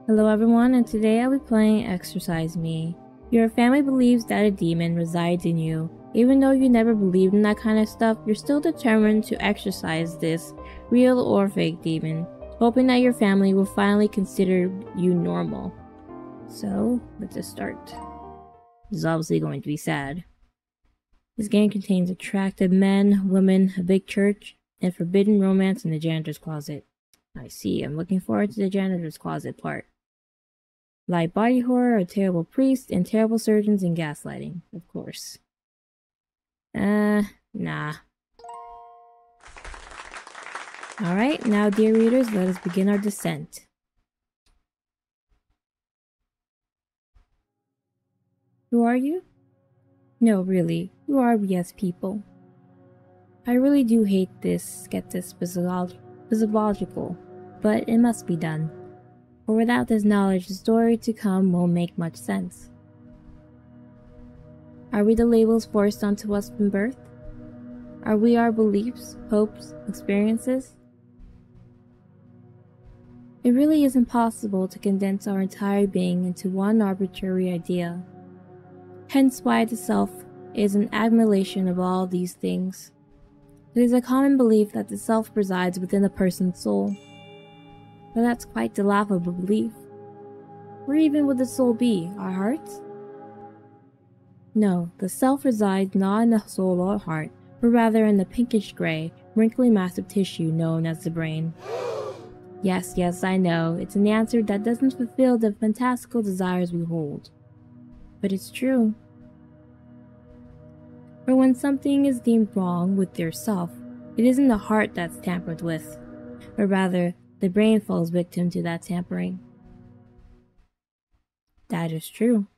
Hello everyone, and today I'll be playing Exorcise Me. Your family believes that a demon resides in you. Even though you never believed in that kind of stuff, you're still determined to exorcise this real or fake demon, hoping that your family will finally consider you normal. So, let's just start. This is obviously going to be sad. This game contains attractive men, women, a big church, and forbidden romance in the janitor's closet. I see, I'm looking forward to the janitor's closet part. Light body horror, a terrible priest, and terrible surgeons and gaslighting, of course. Nah. Alright, now dear readers, let us begin our descent. Who are you? No, really, who are we as people? I really do hate this, get this physiological, but it must be done. For without this knowledge, the story to come won't make much sense. Are we the labels forced onto us from birth? Are we our beliefs, hopes, experiences? It really isn't possible to condense our entire being into one arbitrary idea. Hence why the self is an agglomeration of all these things. It is a common belief that the self resides within a person's soul. But that's quite the laughable belief. Where even would the soul be? Our hearts? No, the self resides not in the soul or heart, but rather in the pinkish-gray, wrinkly mass of tissue known as the brain. Yes, I know, it's an answer that doesn't fulfill the fantastical desires we hold. But it's true. For when something is deemed wrong with yourself, it isn't the heart that's tampered with, but rather, the brain falls victim to that tampering. That is true.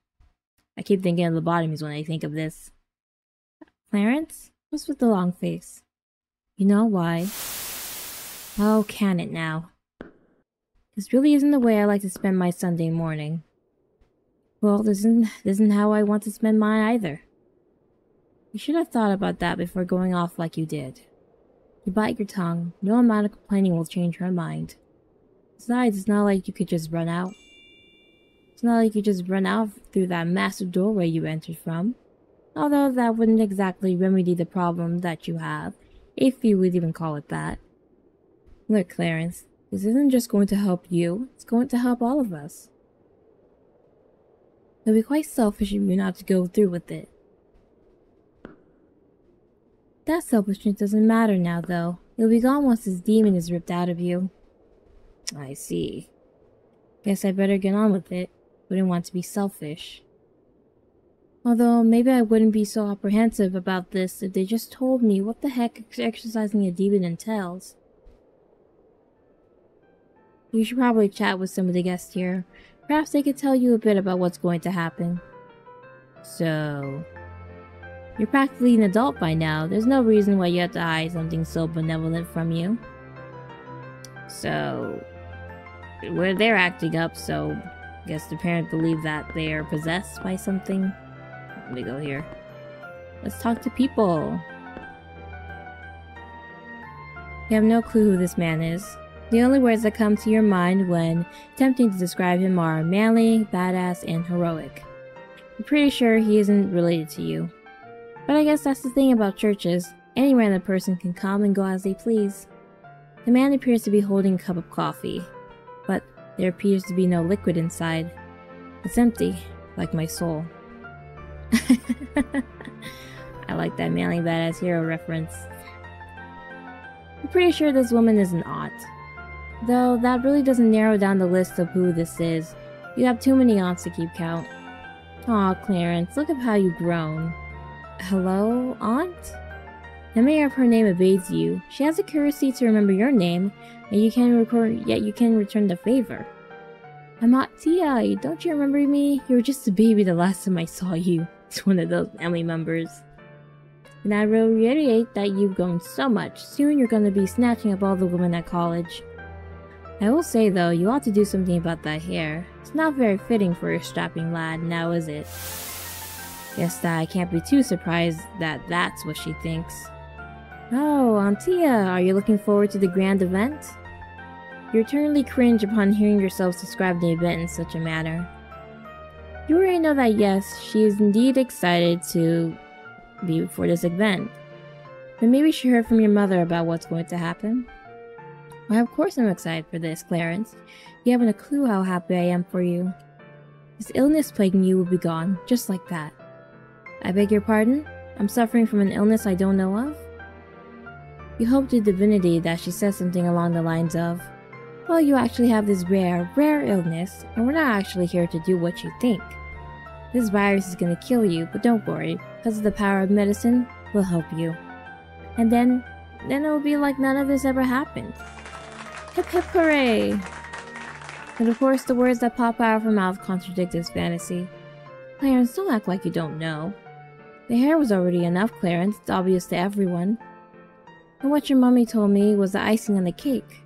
I keep thinking of lobotomies when I think of this. Clarence? What's with the long face? You know why? Oh, can it now? This really isn't the way I like to spend my Sunday morning. Well, this isn't how I want to spend mine either. You should have thought about that before going off like you did. You bite your tongue, no amount of complaining will change her mind. Besides, it's not like you could just run out. It's not like you just run out through that massive doorway you entered from. Although that wouldn't exactly remedy the problem that you have, if you would even call it that. Look, Clarence, this isn't just going to help you, it's going to help all of us. It'll be quite selfish of you not to go through with it. That selfishness doesn't matter now, though. It'll be gone once this demon is ripped out of you. I see. Guess I better get on with it. Wouldn't want to be selfish. Although, maybe I wouldn't be so apprehensive about this if they just told me what the heck exercising a demon entails. You should probably chat with some of the guests here. Perhaps they could tell you a bit about what's going to happen. So... You're practically an adult by now. There's no reason why you have to hide something so benevolent from you. So... Well, they're acting up, so... I guess the parents believe that they are possessed by something. Let me go here. Let's talk to people. You have no clue who this man is. The only words that come to your mind when attempting to describe him are manly, badass, and heroic. I'm pretty sure he isn't related to you. But I guess that's the thing about churches. Any random person can come and go as they please. The man appears to be holding a cup of coffee, but there appears to be no liquid inside. It's empty, like my soul. I like that manly badass hero reference. I'm pretty sure this woman is an aunt. Though that really doesn't narrow down the list of who this is. You have too many aunts to keep count. Aw, Clarence, look at how you've grown. Hello, aunt? The mayor of her name evades you. She has the courtesy to remember your name, and you can return the favor. I'm Aunt Tia. Don't you remember me? You were just a baby the last time I saw you. It's one of those family members. And I will reiterate that you've grown so much. Soon you're going to be snatching up all the women at college. I will say though, you ought to do something about that hair. It's not very fitting for a strapping lad, now is it? Guess that I can't be too surprised that that's what she thinks. Oh, Aunt Tia, are you looking forward to the grand event? You eternally cringe upon hearing yourselves describe the event in such a manner. You already know that yes, she is indeed excited to be for this event. Then maybe she heard from your mother about what's going to happen. Why, of course I'm excited for this, Clarence. You haven't a clue how happy I am for you. This illness plaguing you will be gone, just like that. I beg your pardon? I'm suffering from an illness I don't know of? You hope to divinity that she says something along the lines of, well, you actually have this rare illness, and we're not actually here to do what you think. This virus is gonna kill you, but don't worry, because of the power of medicine, we'll help you. And then it'll be like none of this ever happened. Hip hip hooray! And of course, the words that pop out of her mouth contradict this fantasy. Clarence, don't act like you don't know. The hair was already enough, Clarence. It's obvious to everyone. And what your mummy told me was the icing on the cake.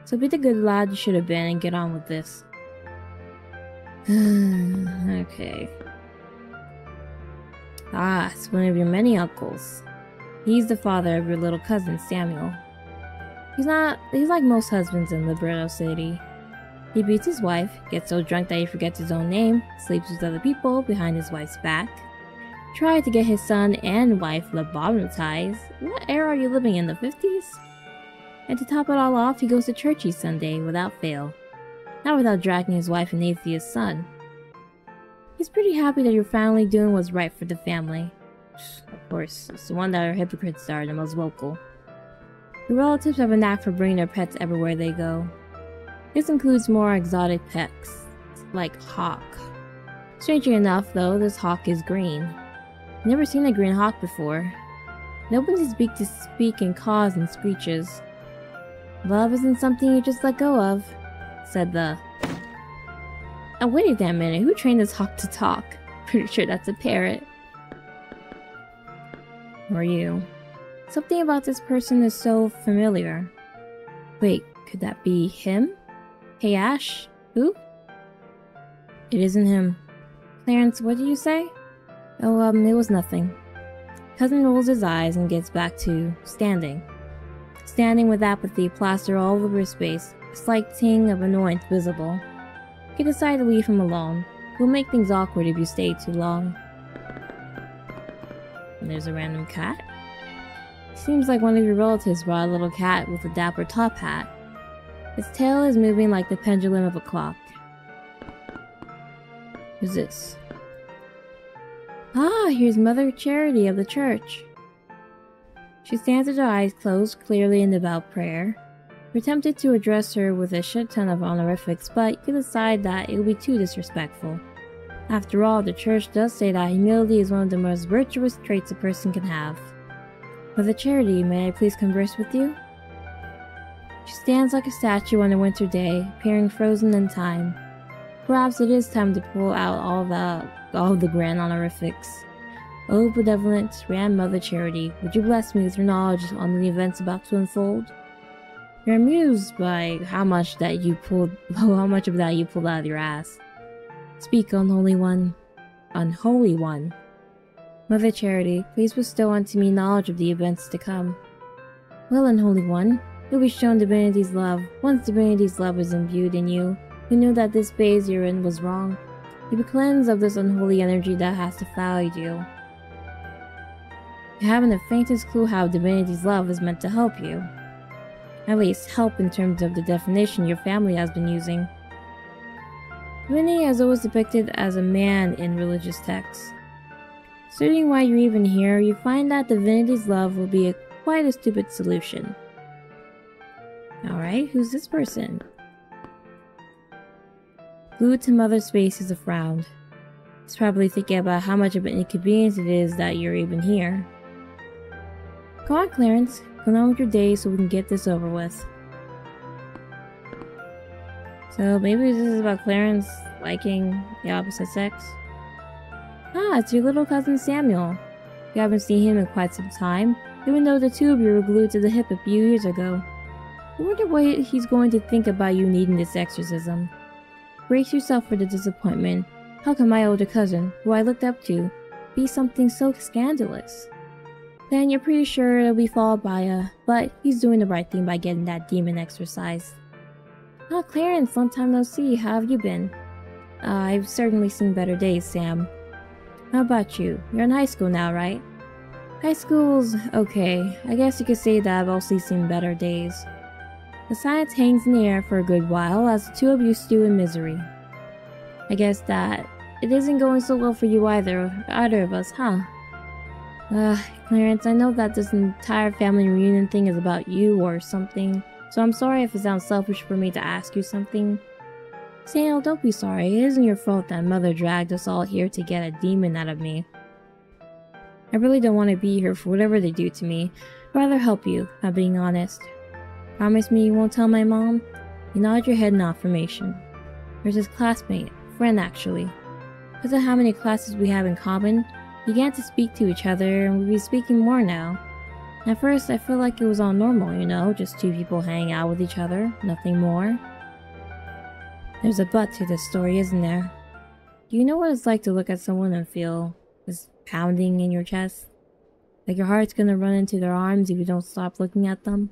So be the good lad you should have been and get on with this. Okay. Ah, it's one of your many uncles. He's the father of your little cousin, Samuel. He's like most husbands in Libretto City. He beats his wife, gets so drunk that he forgets his own name, sleeps with other people behind his wife's back, tried to get his son and wife lobotomized. What era are you living in, the 50s? And to top it all off, he goes to church each Sunday without fail. Not without dragging his wife and atheist son. He's pretty happy that you're finally doing what's right for the family. Of course, it's the one that our hypocrites are the most vocal. Your relatives have a knack for bringing their pets everywhere they go. This includes more exotic pets, like hawk. Strangely enough, though, this hawk is green. Never seen a green hawk before. It opens its beak to speak and caws and screeches. Love isn't something you just let go of, said the... Oh, wait a damn minute, who trained this hawk to talk? Pretty sure that's a parrot. Or you. Something about this person is so familiar. Wait, could that be him? Hey Ash? Who? It isn't him. Clarence, what did you say? Oh, it was nothing. Cousin rolls his eyes and gets back to standing. Standing with apathy plastered all over his face, a slight ting of annoyance visible. You decide to leave him alone. It will make things awkward if you stay too long. And there's a random cat. Seems like one of your relatives brought a little cat with a dapper top hat. Its tail is moving like the pendulum of a clock. Who's this? Ah, here's Mother Charity of the church. She stands with her eyes closed, clearly in devout prayer. You're tempted to address her with a shit ton of honorifics, but you decide that it would be too disrespectful. After all, the church does say that humility is one of the most virtuous traits a person can have. Mother Charity, may I please converse with you? She stands like a statue on a winter day, appearing frozen in time. Perhaps it is time to pull out all of the grand honorifics. Oh, benevolent, grand Mother Charity, would you bless me with your knowledge on the events about to unfold? You're amused by how much of that you pulled out of your ass. Speak, unholy one. Unholy one. Mother Charity, please bestow unto me knowledge of the events to come. Well, unholy one, you'll be shown divinity's love. Once divinity's love is imbued in you, you know that this phase you're in was wrong. You'll be cleansed of this unholy energy that has defiled you. You haven't the faintest clue how divinity's love is meant to help you. At least, help in terms of the definition your family has been using. Divinity is always depicted as a man in religious texts. Studying why you're even here, you find that divinity's love will be quite a stupid solution. Alright, who's this person? Glued to Mother's face is a frown. He's probably thinking about how much of an inconvenience it is that you're even here. Go on, Clarence. Go on with your day so we can get this over with. So maybe this is about Clarence liking the opposite sex? Ah, it's your little cousin Samuel. You haven't seen him in quite some time, even though the two of you were glued to the hip a few years ago. I wonder what he's going to think about you needing this exorcism. Brace yourself for the disappointment. How can my older cousin, who I looked up to, be something so scandalous? Then you're pretty sure it'll be followed by a, but he's doing the right thing by getting that demon exorcised. Oh, Clarence, long time no see. How have you been? I've certainly seen better days, Sam. How about you? You're in high school now, right? High school's okay. I guess you could say that I've also seen better days. The silence hangs in the air for a good while as the two of you stew in misery. I guess that it isn't going so well for you either of us, huh? Clarence, I know that this entire family reunion thing is about you or something, so I'm sorry if it sounds selfish for me to ask you something. Samuel, don't be sorry. It isn't your fault that Mother dragged us all here to get a demon out of me. I really don't want to be here for whatever they do to me. I'd rather help you, if I'm being honest. Promise me you won't tell my mom? You nod your head in affirmation. There's his classmate, friend actually. Because of how many classes we have in common, we began to speak to each other and we'll be speaking more now. At first, I felt like it was all normal, you know, just two people hanging out with each other, nothing more. There's a but to this story, isn't there? Do you know what it's like to look at someone and feel this pounding in your chest? Like your heart's gonna run into their arms if you don't stop looking at them?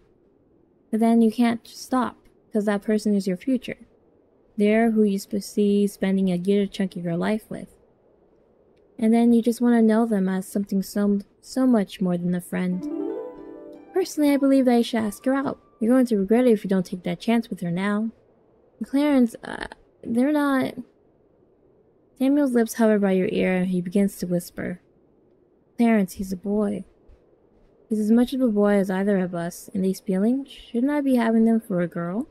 But then you can't stop, because that person is your future. They're who you see spending a good chunk of your life with. And then you just want to know them as something so much more than a friend. Personally, I believe that you should ask her out. You're going to regret it if you don't take that chance with her now. And Clarence, they're not... Samuel's lips hover by your ear and he begins to whisper. Clarence, he's a boy. He's as much of a boy as either of us, and these feelings, shouldn't I be having them for a girl?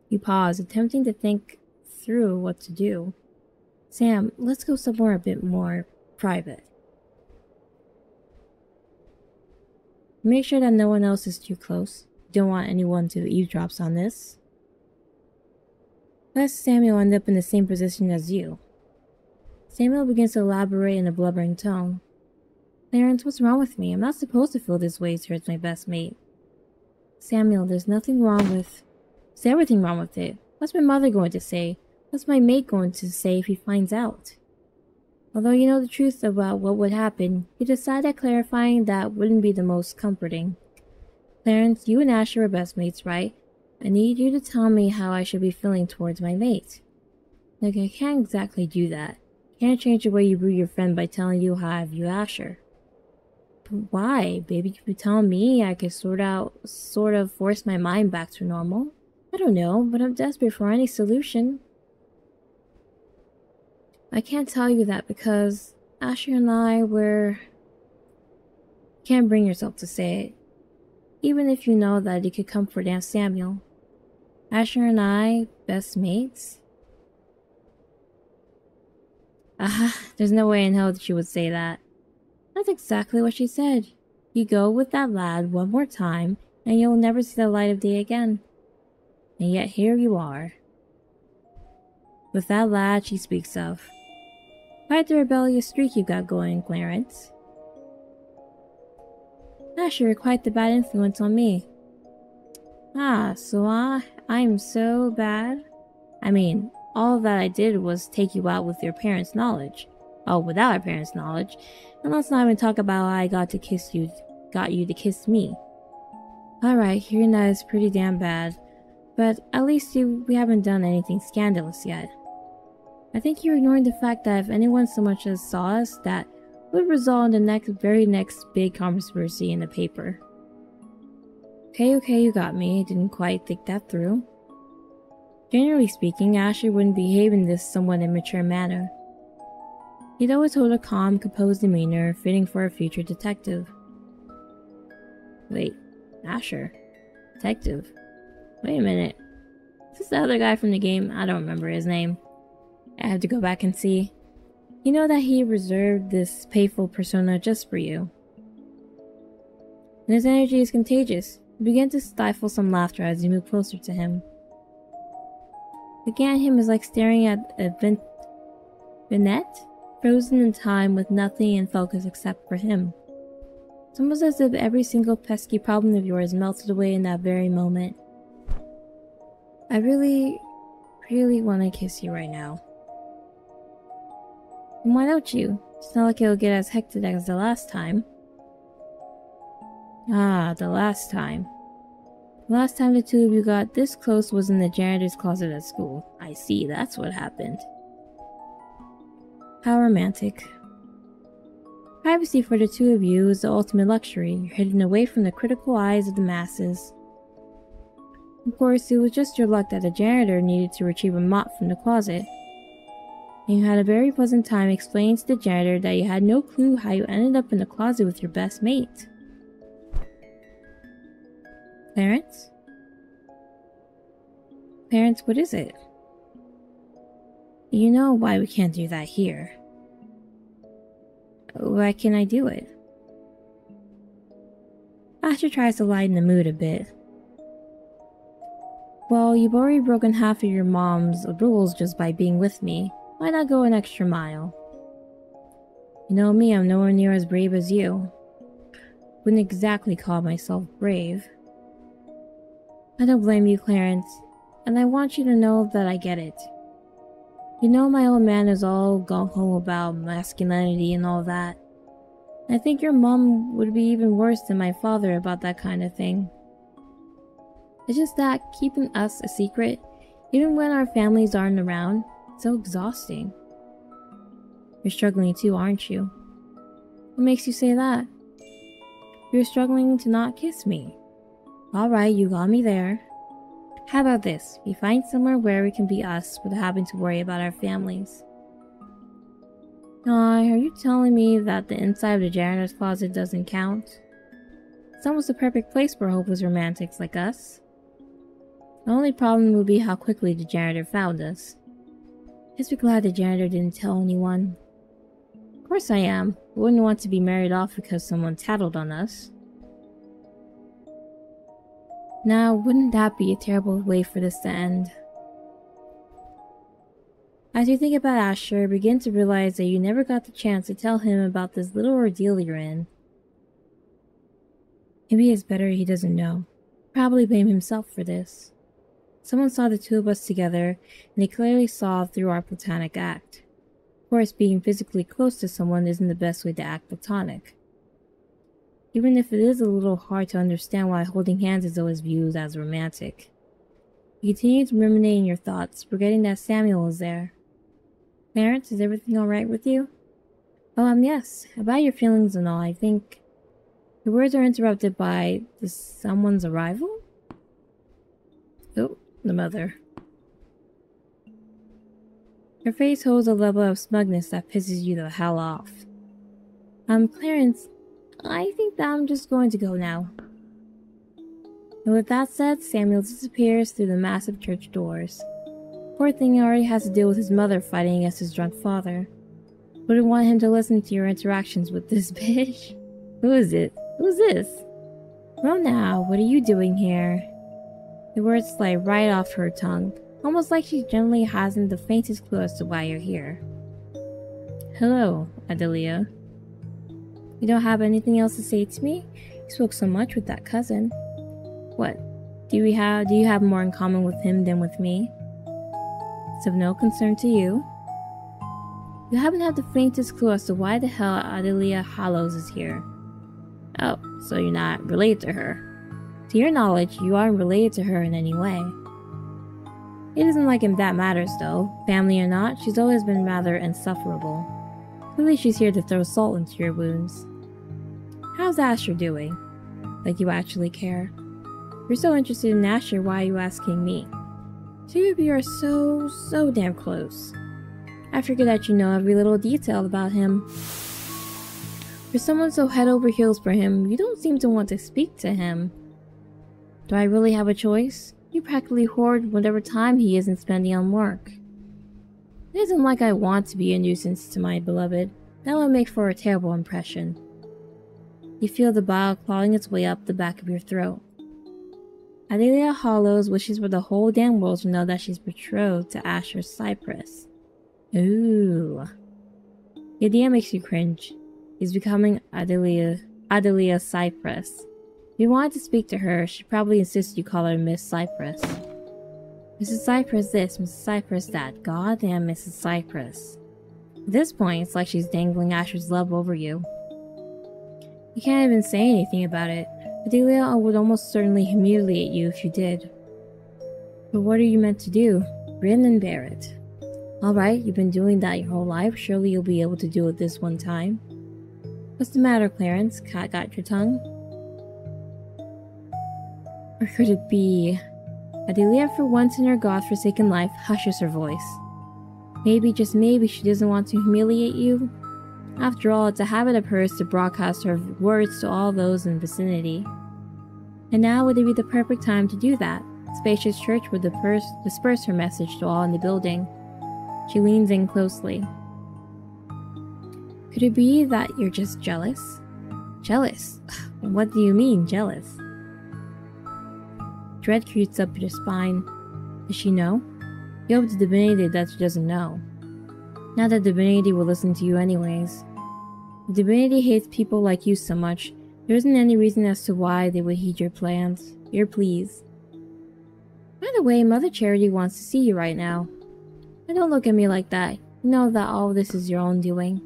You pause, attempting to think through what to do. Sam, let's go somewhere a bit more private. Make sure that no one else is too close. You don't want anyone to eavesdrop on this. Lest Samuel end up in the same position as you. Samuel begins to elaborate in a blubbering tone. Clarence, what's wrong with me? I'm not supposed to feel this way towards my best mate. Samuel, there's nothing wrong with... There's everything wrong with it. What's my mother going to say? What's my mate going to say if he finds out? Although you know the truth about what would happen, you decide that clarifying that wouldn't be the most comforting. Clarence, you and Asher are best mates, right? I need you to tell me how I should be feeling towards my mate. Like, I can't exactly do that. Can't change the way you view your friend by telling you how I view Asher. But why? Baby, could you tell me I could sort of force my mind back to normal? I don't know, but I'm desperate for any solution. I can't tell you that because Asher and I were... Can't bring yourself to say it. Even if you know that it could comfort Aunt Samuel. Asher and I, best mates? There's no way in hell that she would say that. That's exactly what she said. You go with that lad one more time, and you'll never see the light of day again. And yet here you are. With that lad she speaks of. Quite the rebellious streak you got going, Clarence. Asher, quite the bad influence on me. So I'm so bad? I mean, all that I did was take you out with your parents' knowledge. Oh, without our parents' knowledge. And let's not even talk about how I got you to kiss me. Alright, hearing that is pretty damn bad. But at least we haven't done anything scandalous yet. I think you're ignoring the fact that if anyone so much as saw us, that would result in the very next big controversy in the paper. Okay, you got me. I didn't quite think that through. Generally speaking, Asher wouldn't behave in this somewhat immature manner. He'd always hold a calm, composed demeanor, fitting for a future detective. Wait, Asher? Detective? Wait a minute. Is this the other guy from the game? I don't remember his name. I have to go back and see. You know that he reserved this playful persona just for you. And his energy is contagious. You begin to stifle some laughter as you move closer to him. Looking at him is like staring at a vignette, frozen in time with nothing in focus except for him. It's almost as if every single pesky problem of yours melted away in that very moment. I really want to kiss you right now. And why don't you? It's not like it'll get as hectic as the last time. The last time. The last time the two of you got this close was in the janitor's closet at school. I see, that's what happened. How romantic. Privacy for the two of you is the ultimate luxury. You're hidden away from the critical eyes of the masses. Of course, it was just your luck that the janitor needed to retrieve a mop from the closet. And you had a very pleasant time explaining to the janitor that you had no clue how you ended up in the closet with your best mate. Clarence? Clarence, what is it? You know why we can't do that here. Why can't I do it? Asher tries to lighten the mood a bit. Well, you've already broken half of your mom's rules just by being with me. Why not go an extra mile? You know me, I'm nowhere near as brave as you. Wouldn't exactly call myself brave. I don't blame you, Clarence, and I want you to know that I get it. You know my old man is all gung-ho about masculinity and all that. I think your mom would be even worse than my father about that kind of thing. It's just that keeping us a secret, even when our families aren't around, it's so exhausting. You're struggling too, aren't you? What makes you say that? You're struggling to not kiss me. Alright, you got me there. How about this? We find somewhere where we can be us without having to worry about our families. Are you telling me that the inside of the janitor's closet doesn't count? It's almost the perfect place for hopeless romantics like us. The only problem would be how quickly the janitor found us. Just be glad the janitor didn't tell anyone. Of course I am. I wouldn't want to be married off because someone tattled on us. Now, wouldn't that be a terrible way for this to end? As you think about Asher, begin to realize that you never got the chance to tell him about this little ordeal you're in. Maybe it's better he doesn't know. Probably blame himself for this. Someone saw the two of us together, and they clearly saw through our platonic act. Of course, being physically close to someone isn't the best way to act platonic. Even if it is a little hard to understand why holding hands is always viewed as romantic. You continue to ruminate in your thoughts, forgetting that Samuel is there. Clarence, is everything alright with you? Oh, yes. About your feelings and all, I think... The words are interrupted by someone's arrival? Oh, the mother. Her face holds a level of smugness that pisses you the hell off. Clarence, I think that I'm just going to go now. And with that said, Samuel disappears through the massive church doors. Poor thing already has to deal with his mother fighting against his drunk father. Wouldn't want him to listen to your interactions with this bitch. Who is it? Who's this? Well now, what are you doing here? The words slide right off her tongue, almost like she generally hasn't the faintest clue as to why you're here. Hello, Adelia. You don't have anything else to say to me? You spoke so much with that cousin. What? Do you have more in common with him than with me? It's of no concern to you. You haven't had the faintest clue as to why the hell Adelia Hallows is here. Oh, so you're not related to her. To your knowledge, you aren't related to her in any way. It isn't like that matters though. Family or not, she's always been rather insufferable. Clearly she's here to throw salt into your wounds. How's Asher doing? Like you actually care. If you're so interested in Asher, why are you asking me? Two of you are so damn close. I figured that you know every little detail about him. For someone so head over heels for him, you don't seem to want to speak to him. Do I really have a choice? You practically hoard whatever time he isn't spending on work. It isn't like I want to be a nuisance to my beloved. That would make for a terrible impression. You feel the bile clawing its way up the back of your throat. Adelia Hallows wishes for the whole damn world to know that she's betrothed to Asher Cypress. Ooh. The idea makes you cringe. He's becoming Adelia Cypress. If you wanted to speak to her, she'd probably insist you call her Miss Cypress. Mrs. Cypress this, Mrs. Cypress that. Goddamn Mrs. Cypress. At this point, it's like she's dangling Asher's love over you. You can't even say anything about it. Adelia would almost certainly humiliate you if you did. But what are you meant to do? Grin and bear it. Alright, you've been doing that your whole life. Surely you'll be able to do it this one time. What's the matter, Clarence? Cat got your tongue? Or could it be... Adelia, for once in her god-forsaken life, hushes her voice. Maybe, just maybe, she doesn't want to humiliate you? After all, it's a habit of hers to broadcast her words to all those in the vicinity. And now would it be the perfect time to do that? Spacious church would disperse her message to all in the building. She leans in closely. Could it be that you're just jealous? Jealous? What do you mean, jealous? Dread creeps up your spine. Does she know? You hope the divinity that she doesn't know. Not that divinity will listen to you anyways. The divinity hates people like you so much, there isn't any reason as to why they would heed your plans, your pleas. By the way, Mother Charity wants to see you right now. And don't look at me like that. You know that all this is your own doing.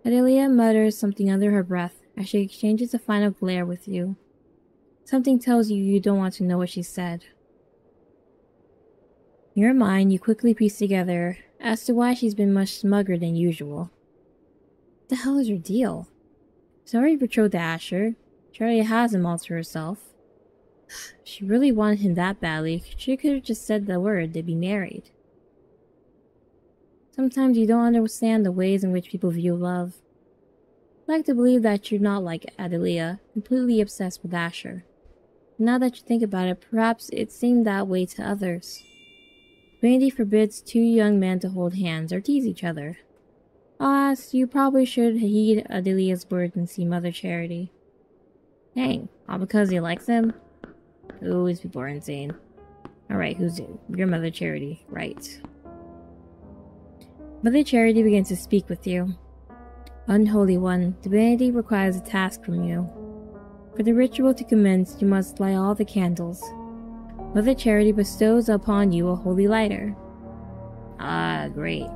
Adelia mutters something under her breath as she exchanges a final glare with you. Something tells you you don't want to know what she said. In your mind, you quickly piece together as to why she's been much smugger than usual. What the hell is her deal? She's already betrothed to Asher. She already has him all to herself. If she really wanted him that badly, she could have just said the word, they'd be married. Sometimes you don't understand the ways in which people view love. I like to believe that you're not like Adelia, completely obsessed with Asher. Now that you think about it, perhaps it seemed that way to others. Divinity forbids two young men to hold hands or tease each other. Alas, you probably should heed Adelia's words and see Mother Charity. Dang, all because he likes him? Ooh, these people are insane. Alright, who's you? Your Mother Charity, right. Mother Charity begins to speak with you. Unholy One, divinity requires a task from you. For the ritual to commence, you must light all the candles. Mother Charity bestows upon you a holy lighter. Ah, great.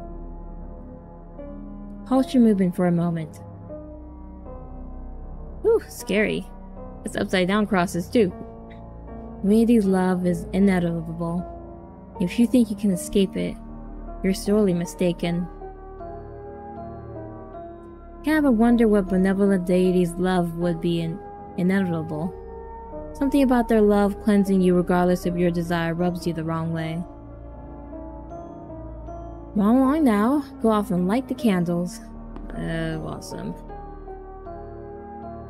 Halt your movement for a moment. Ooh, scary. It's upside down crosses too. Divinity's love is inevitable. If you think you can escape it, you're sorely mistaken. Can't but wonder what benevolent deity's love would be inevitable. Something about their love cleansing you regardless of your desire rubs you the wrong way. Wrong line now. Go off and light the candles. Awesome.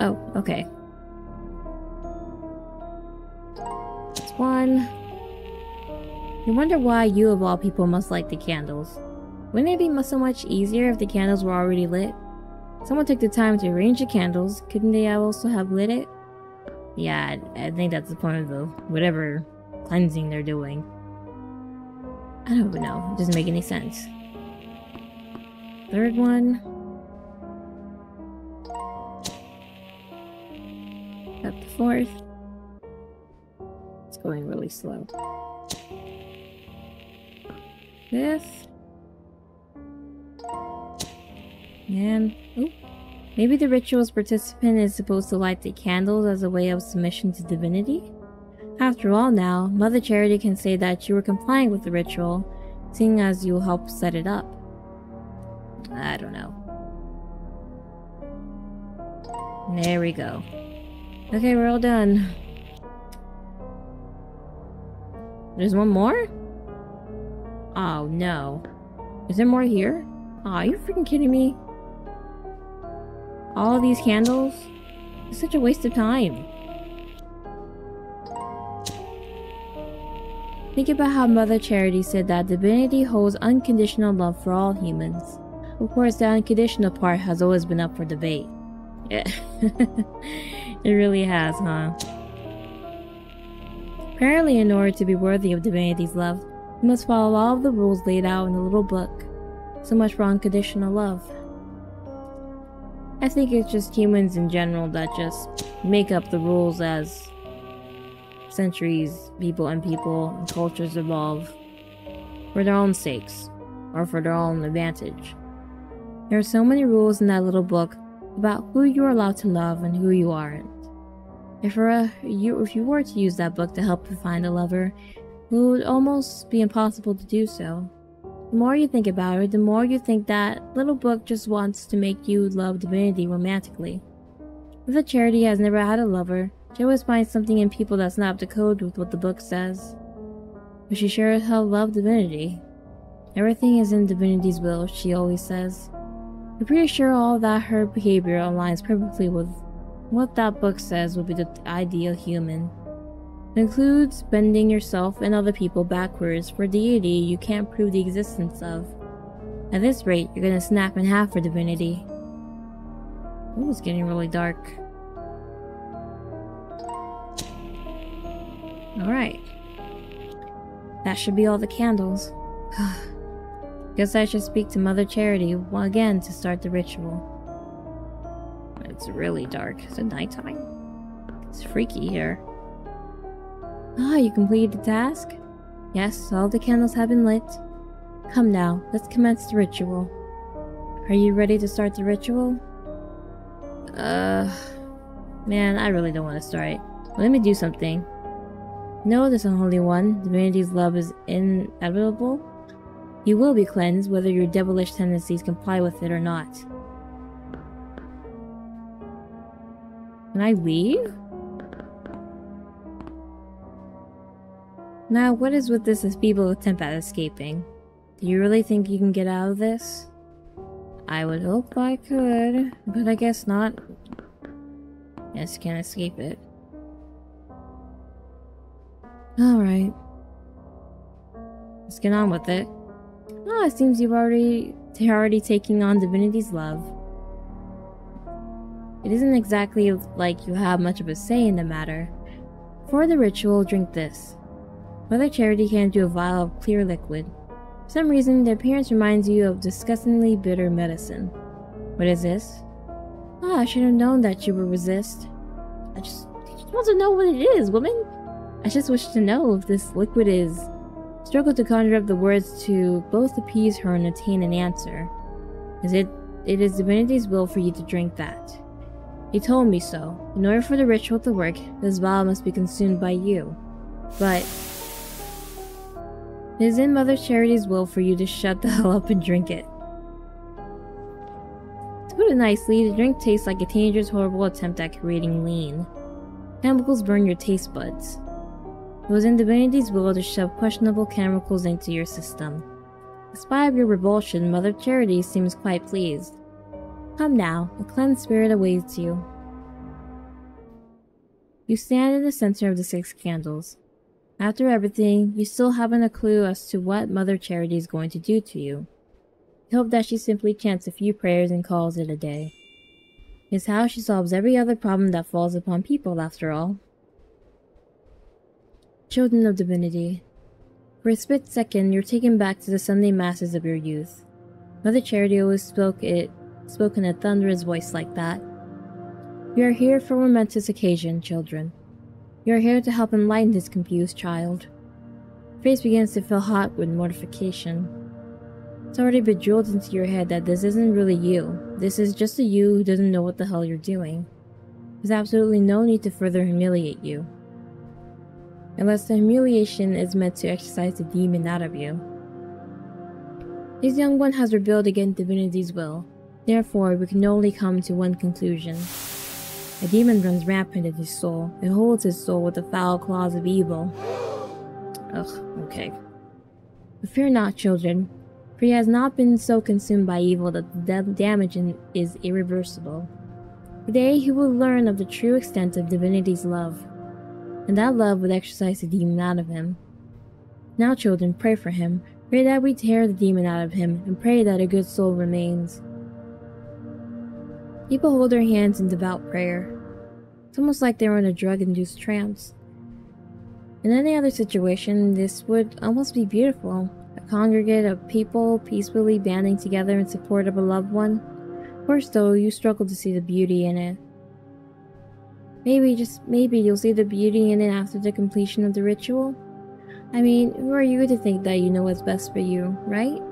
Oh, okay. That's one. You wonder why you of all people must light the candles. Wouldn't it be so much easier if the candles were already lit? Someone took the time to arrange the candles. Couldn't they also have lit it? Yeah, I think that's the point of the whatever cleansing they're doing. I don't know. It doesn't make any sense. Third one. Got the fourth. It's going really slow. Fifth. And oh, maybe the ritual's participant is supposed to light the candles as a way of submission to divinity? After all now, Mother Charity can say that you were complying with the ritual, seeing as you helped set it up. I don't know. There we go. Okay, we're all done. There's one more? Oh no. Is there more here? Aw, are you freaking kidding me? All these candles? It's such a waste of time. Think about how Mother Charity said that divinity holds unconditional love for all humans. Of course, the unconditional part has always been up for debate. Yeah. It really has, huh? Apparently, in order to be worthy of divinity's love, you must follow all of the rules laid out in the little book. So much for unconditional love. I think it's just humans in general that just make up the rules as centuries, people and cultures evolve for their own sakes, or for their own advantage. There are so many rules in that little book, about who you are allowed to love and who you aren't. If you were to use that book to help you find a lover, it would almost be impossible to do so. The more you think about it, the more you think that little book just wants to make you love divinity romantically. If a Charity has never had a lover, she always finds something in people that's not up to code with what the book says. But she sure as hell loves divinity. Everything is in divinity's will, she always says. I'm pretty sure all that her behavior aligns perfectly with what that book says would be the ideal human. It includes bending yourself and other people backwards for deity you can't prove the existence of. At this rate, you're gonna snap in half for divinity. Ooh, it's getting really dark. Alright. That should be all the candles. Guess I should speak to Mother Charity again to start the ritual. It's really dark. Is it nighttime? It's freaky here. Ah, you completed the task? Yes, all the candles have been lit. Come now, let's commence the ritual. Are you ready to start the ritual? Man, I really don't want to start. Let me do something. No, there's only one. Divinity's love is inevitable. You will be cleansed, whether your devilish tendencies comply with it or not. Can I leave? Now, what is with this feeble attempt at escaping? Do you really think you can get out of this? I would hope I could, but I guess not. Yes, you can't escape it. Alright. Let's get on with it. Ah, it seems they're already taking on divinity's love. It isn't exactly like you have much of a say in the matter. For the ritual, drink this. Mother Charity handed you a vial of clear liquid. For some reason, the appearance reminds you of disgustingly bitter medicine. What is this? Ah, I should have known that you would resist. I just want to know what it is, woman. I just wish to know if this liquid is... Struggle to conjure up the words to both appease her and attain an answer. It is divinity's will for you to drink that. He told me so. In order for the ritual to work, this vial must be consumed by you. But... it is in Mother Charity's will for you to shut the hell up and drink it. To put it nicely, the drink tastes like a teenager's horrible attempt at creating lean. Chemicals burn your taste buds. It was in divinity's will to shove questionable chemicals into your system. Despite your revulsion, Mother Charity seems quite pleased. Come now, a cleansed spirit awaits you. You stand in the center of the 6 candles. After everything, you still haven't a clue as to what Mother Charity is going to do to you. You hope that she simply chants a few prayers and calls it a day. It's how she solves every other problem that falls upon people, after all. Children of Divinity. For a split second, you're taken back to the Sunday masses of your youth. Mother Charity always spoke in a thunderous voice like that. You are here for a momentous occasion, children. You are here to help enlighten this confused child. Your face begins to feel hot with mortification. It's already been drilled into your head that this isn't really you. This is just a you who doesn't know what the hell you're doing. There's absolutely no need to further humiliate you. Unless the humiliation is meant to exorcise the demon out of you. This young one has rebelled against divinity's will. Therefore, we can only come to one conclusion. A demon runs rampant in his soul. It holds his soul with the foul claws of evil. Ugh, okay. But fear not, children, for he has not been so consumed by evil that the damage is irreversible. Today he will learn of the true extent of divinity's love, and that love would exorcise the demon out of him. Now, children, pray for him. Pray that we tear the demon out of him, and pray that a good soul remains. People hold their hands in devout prayer. It's almost like they're in a drug-induced trance. In any other situation, this would almost be beautiful. A congregate of people peacefully banding together in support of a loved one. First, though, you struggle to see the beauty in it. Maybe, just maybe, you'll see the beauty in it after the completion of the ritual? I mean, who are you to think that you know what's best for you, right?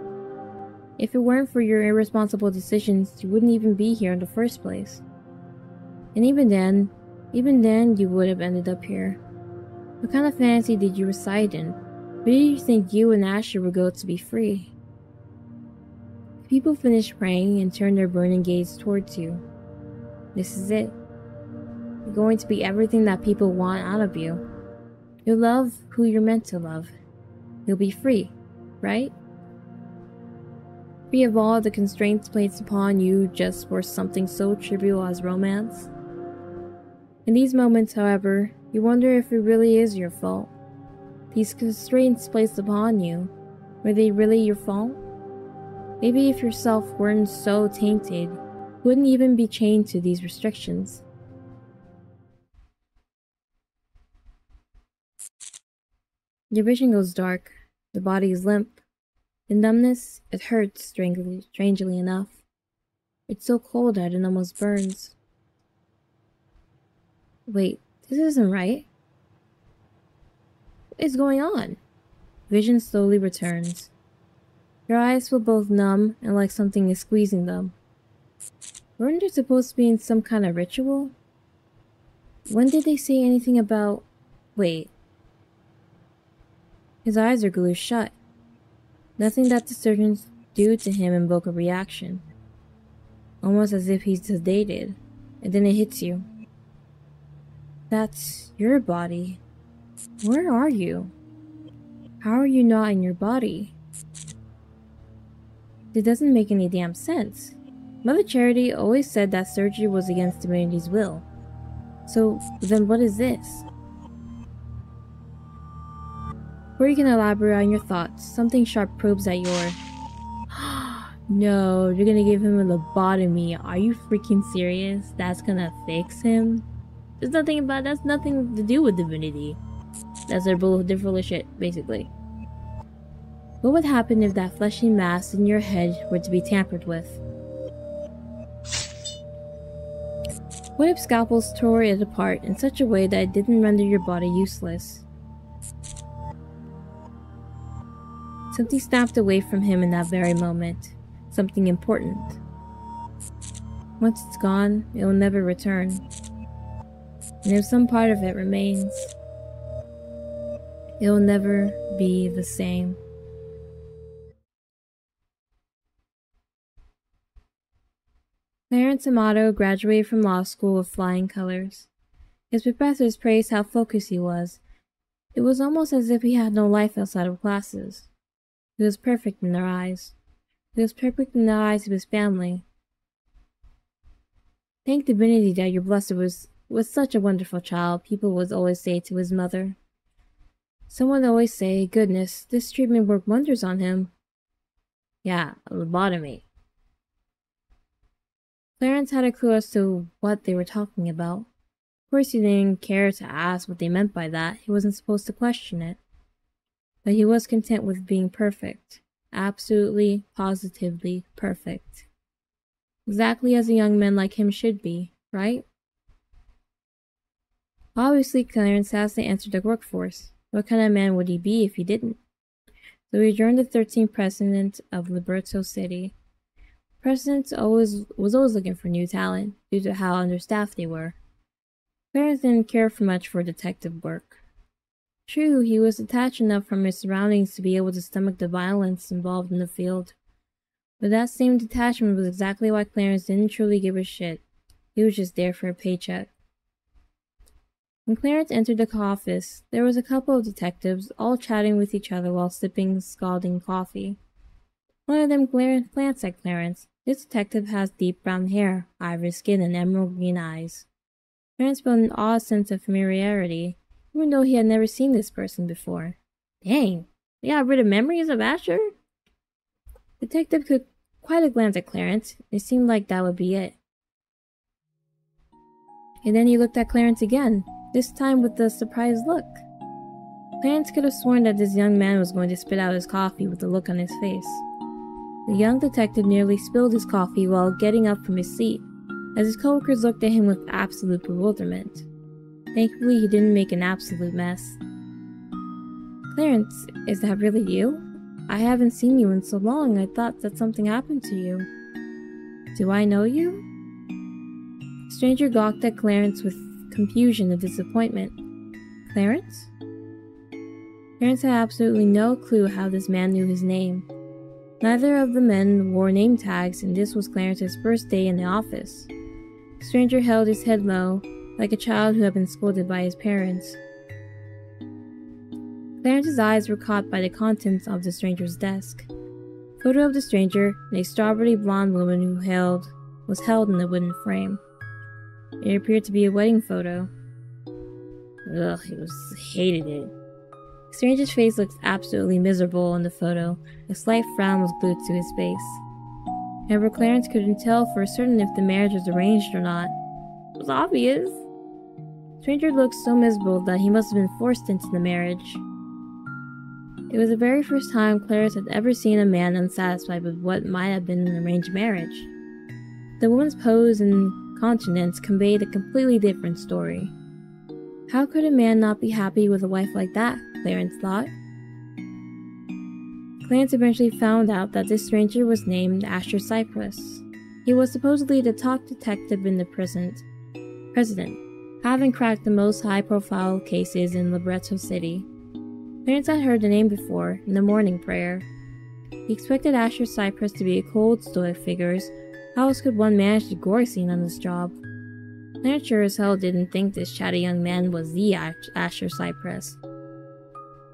If it weren't for your irresponsible decisions, you wouldn't even be here in the first place. And even then, you would have ended up here. What kind of fantasy did you reside in? Where did you think you and Asher would go to be free? People finished praying and turned their burning gaze towards you. This is it. You're going to be everything that people want out of you. You'll love who you're meant to love. You'll be free, right? Free of all the constraints placed upon you just for something so trivial as romance. In these moments, however, you wonder if it really is your fault. These constraints placed upon you, were they really your fault? Maybe if yourself weren't so tainted, you wouldn't even be chained to these restrictions. Your vision goes dark, the body is limp. The numbness, it hurts strangely enough. It's so cold that it almost burns. Wait, this isn't right. What is going on? Vision slowly returns. Your eyes feel both numb and like something is squeezing them. Weren't they supposed to be in some kind of ritual? When did they say anything about... Wait. His eyes are glued shut. Nothing that the surgeons do to him invoke a reaction. Almost as if he's sedated. And then it hits you. That's your body. Where are you? How are you not in your body? It doesn't make any damn sense. Mother Charity always said that surgery was against humanity's will. So, then what is this? Before you can elaborate on your thoughts, something sharp probes at your... No, you're gonna give him a lobotomy. Are you freaking serious? That's gonna fix him? That's nothing to do with divinity. That's their different shit, basically. What would happen if that fleshy mass in your head were to be tampered with? What if scalpels tore it apart in such a way that it didn't render your body useless? Something snapped away from him in that very moment. Something important. Once it's gone, it will never return. And if some part of it remains, it will never be the same. Clarence Amato graduated from law school with flying colors. His professors praised how focused he was. It was almost as if he had no life outside of classes. He was perfect in their eyes. He was perfect in the eyes of his family. Thank divinity that you're blessed with such a wonderful child, people would always say to his mother. Someone would always say, goodness, this treatment worked wonders on him. Yeah, a lobotomy. Clarence had a clue as to what they were talking about. Of course he didn't care to ask what they meant by that, he wasn't supposed to question it. But he was content with being perfect. Absolutely, positively perfect. Exactly as a young man like him should be, right? Obviously, Clarence has to enter the workforce. What kind of man would he be if he didn't? So he joined the 13th president of Liberto City. The president was always looking for new talent, due to how understaffed they were. Clarence didn't care for much for detective work. True, he was detached enough from his surroundings to be able to stomach the violence involved in the field. But that same detachment was exactly why Clarence didn't truly give a shit. He was just there for a paycheck. When Clarence entered the office, there was a couple of detectives all chatting with each other while sipping scalding coffee. One of them glanced at Clarence. This detective has deep brown hair, ivory skin, and emerald green eyes. Clarence felt an odd sense of familiarity, even though he had never seen this person before. Dang, they got rid of memories of Asher? The detective took quite a glance at Clarence. It seemed like that would be it. And then he looked at Clarence again, this time with a surprised look. Clarence could have sworn that this young man was going to spit out his coffee with the look on his face. The young detective nearly spilled his coffee while getting up from his seat, as his coworkers looked at him with absolute bewilderment. Thankfully, he didn't make an absolute mess. Clarence, is that really you? I haven't seen you in so long, I thought that something happened to you. Do I know you? The stranger gawked at Clarence with confusion and disappointment. Clarence? Clarence had absolutely no clue how this man knew his name. Neither of the men wore name tags, and this was Clarence's first day in the office. The stranger held his head low, like a child who had been scolded by his parents. Clarence's eyes were caught by the contents of the stranger's desk. A photo of the stranger and a strawberry blonde woman was held in a wooden frame. It appeared to be a wedding photo. Ugh, hated it. The stranger's face looked absolutely miserable in the photo. A slight frown was glued to his face. However, Clarence couldn't tell for certain if the marriage was arranged or not. It was obvious. The stranger looked so miserable that he must have been forced into the marriage. It was the very first time Clarence had ever seen a man unsatisfied with what might have been an arranged marriage. The woman's pose and countenance conveyed a completely different story. How could a man not be happy with a wife like that? Clarence thought. Clarence eventually found out that this stranger was named Exorcized. He was supposedly the top detective in the president, having cracked the most high-profile cases in Libretto City. Clarence had heard the name before, in the morning prayer. He expected Exorcized to be a cold, stoic figure. How else could one manage the gore scene on this job? Clarence sure as hell didn't think this chatty young man was the Exorcized.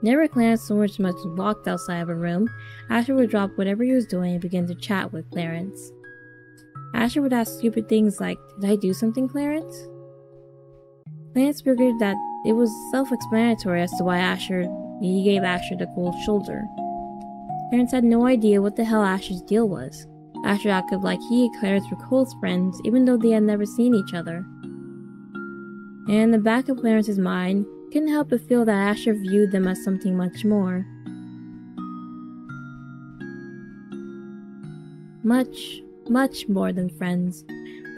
Never Clarence so much walked outside of a room, Asher would drop whatever he was doing and begin to chat with Clarence. Asher would ask stupid things like, "Did I do something, Clarence?" Clarence figured that it was self-explanatory as to why he gave Asher the cold shoulder. Clarence had no idea what the hell Asher's deal was. Asher acted like he and Clarence were close friends, even though they had never seen each other. And in the back of Clarence's mind, he couldn't help but feel that Asher viewed them as something much more. Much, much more than friends,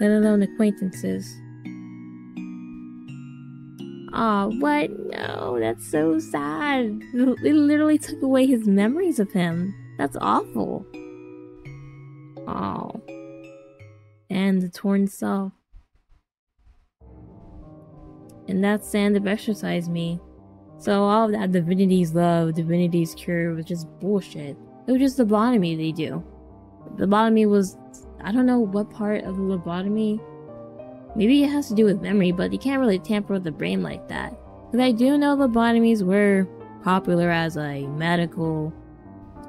let alone acquaintances. Aw, what? No, that's so sad. They literally took away his memories of him. That's awful. Oh. And the torn self. And that's the end of Exorcise Me. So all of that divinity's love, divinity's cure was just bullshit. It was just lobotomy they do. The lobotomy was, I don't know what part of the lobotomy. Maybe it has to do with memory, but you can't really tamper with the brain like that. Because I do know lobotomies were popular as a medical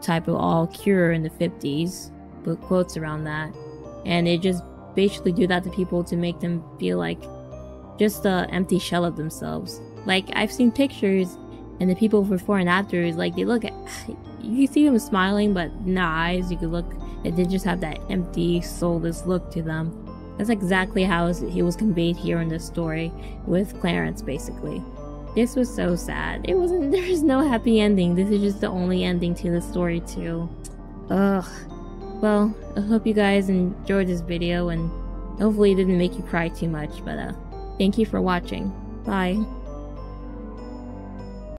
type of all cure in the 50s. Put quotes around that. And they just basically do that to people to make them feel like just an empty shell of themselves. Like, I've seen pictures and the people before and after is like, they look at, you can see them smiling, but in their eyes you could look, they just have that empty, soulless look to them. That's exactly how it was conveyed here in this story with Clarence, basically. This was so sad. There was no happy ending. This is just the only ending to the story too. Ugh. Well, I hope you guys enjoyed this video and hopefully it didn't make you cry too much, but thank you for watching. Bye.